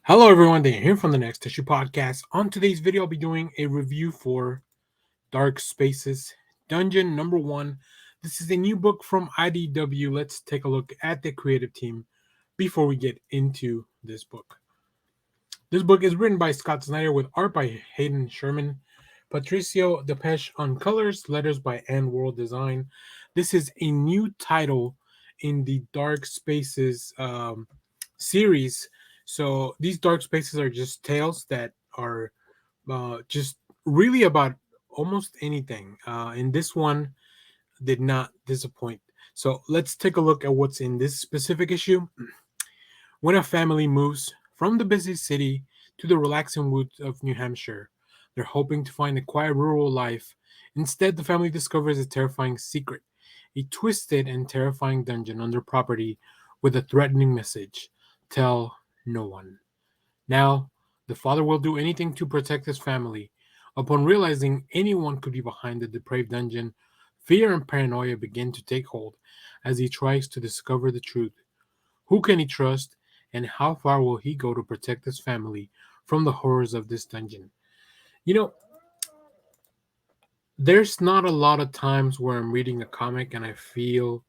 Hello everyone, Dan here from the Next Issue Podcast. On today's video, I'll be doing a review for Dark Spaces Dungeon number 1. This is a new book from IDW. Let's take a look at the creative team before we get into this book. This book is written by Scott Snyder with art by Hayden, Sherman, Patricio, Delpeche on colors, letters by AndWorld Design. This is a new title in the Dark Spaces series. So these Dark Spaces are just tales that are just really about almost anything. And this one did not disappoint. So let's take a look at what's in this specific issue. When a family moves from the busy city to the relaxing woods of New Hampshire, they're hoping to find a quiet rural life. Instead, the family discovers a terrifying secret, a twisted and terrifying dungeon on their property with a threatening message: tell no one. Now, the father will do anything to protect his family. Upon realizing anyone could be behind the depraved dungeon, fear and paranoia begin to take hold as he tries to discover the truth. Who can he trust, and how far will he go to protect his family from the horrors of this dungeon? You know, there's not a lot of times where I'm reading a comic and I feel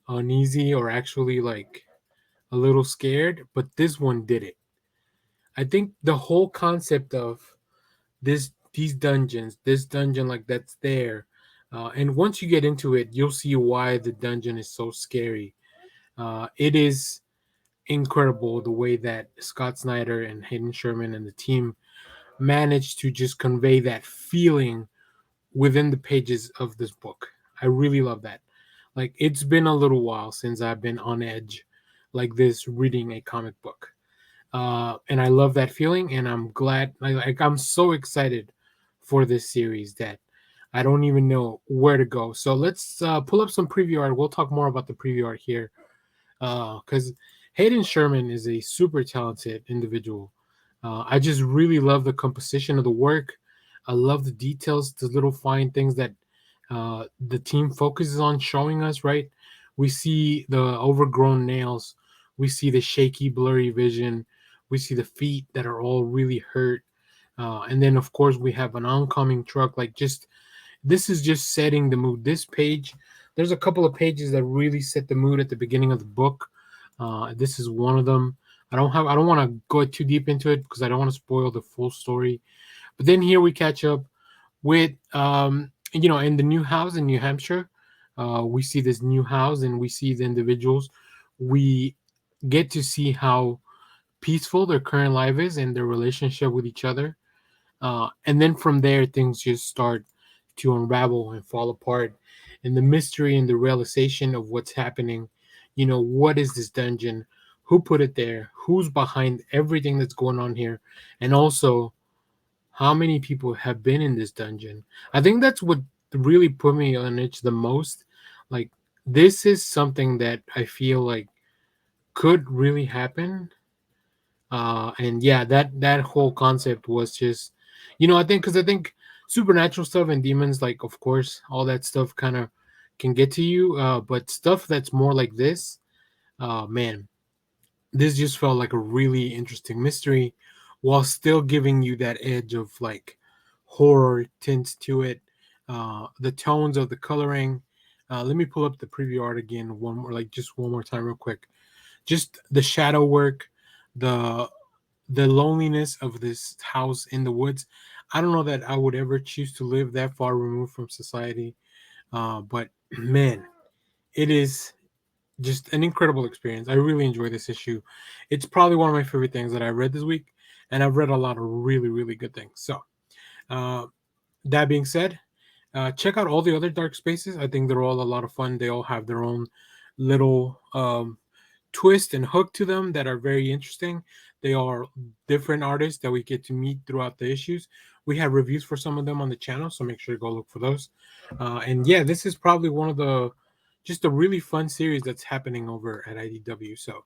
uneasy or actually like a little scared, but this one did it. I think the whole concept of these dungeons, this dungeon like that's there, and once you get into it, you'll see why the dungeon is so scary. It is incredible the way that Scott Snyder and Hayden Sherman and the team managed to just convey that feeling within the pages of this book. I really love that. Like, it's been a little while since I've been on edge like this reading a comic book. And I love that feeling, and I'm glad. I'm so excited for this series that I don't even know where to go. So let's pull up some preview art. We'll talk more about the preview art here, because Hayden Sherman is a super talented individual. I just really love the composition of the work. I love the details, the little fine things that the team focuses on showing us. Right, we see the overgrown nails, we see the shaky, blurry vision, we see the feet that are all really hurt, and then of course we have an oncoming truck. Like, just this is just setting the mood. This page, there's a couple of pages that really set the mood at the beginning of the book. This is one of them. I don't want to go too deep into it because I don't want to spoil the full story. But then here we catch up with in the new house in New Hampshire. We see this new house and we see the individuals. We get to see how peaceful their current life is and their relationship with each other. And then from there, things just start to unravel and fall apart. And the mystery and the realization of what's happening. What is this dungeon? Who put it there? Who's behind everything that's going on here? And also, how many people have been in this dungeon? I think that's what really put me on edge the most. Like, this is something that I feel like could really happen. And yeah, that whole concept was just, I think supernatural stuff and demons, like, of course, all that stuff kind of can get to you. But stuff that's more like this, man, this just felt like a really interesting mystery while still giving you that edge of like horror tints to it. The tones of the coloring. Let me pull up the preview art again just one more time real quick. Just the shadow work, the the loneliness of this house in the woods. I don't know that I would ever choose to live that far removed from society. But man, it is just an incredible experience. I really enjoy this issue. It's probably one of my favorite things that I read this week, and I've read a lot of really, really good things. So, uh, that being said, check out all the other Dark Spaces. I think they're all a lot of fun. They all have their own little twist and hook to them that are very interesting. They are different artists that we get to meet throughout the issues. We have reviews for some of them on the channel, so make sure to go look for those. And yeah, this is probably one of the just a really fun series that's happening over at IDW. So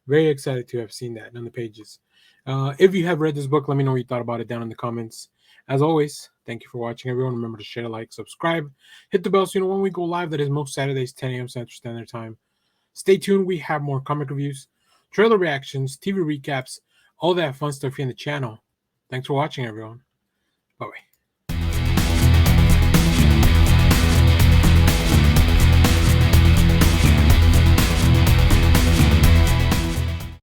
very excited to have seen that on the pages. If you have read this book, let me know what you thought about it down in the comments. As always, thank you for watching, everyone. Remember to share, like, subscribe, hit the bell so you know when we go live. That is most Saturdays, 10 a.m. Central Standard Time. Stay tuned. We have more comic reviews, trailer reactions, TV recaps, all that fun stuff here in the channel. Thanks for watching, everyone. Bye-bye.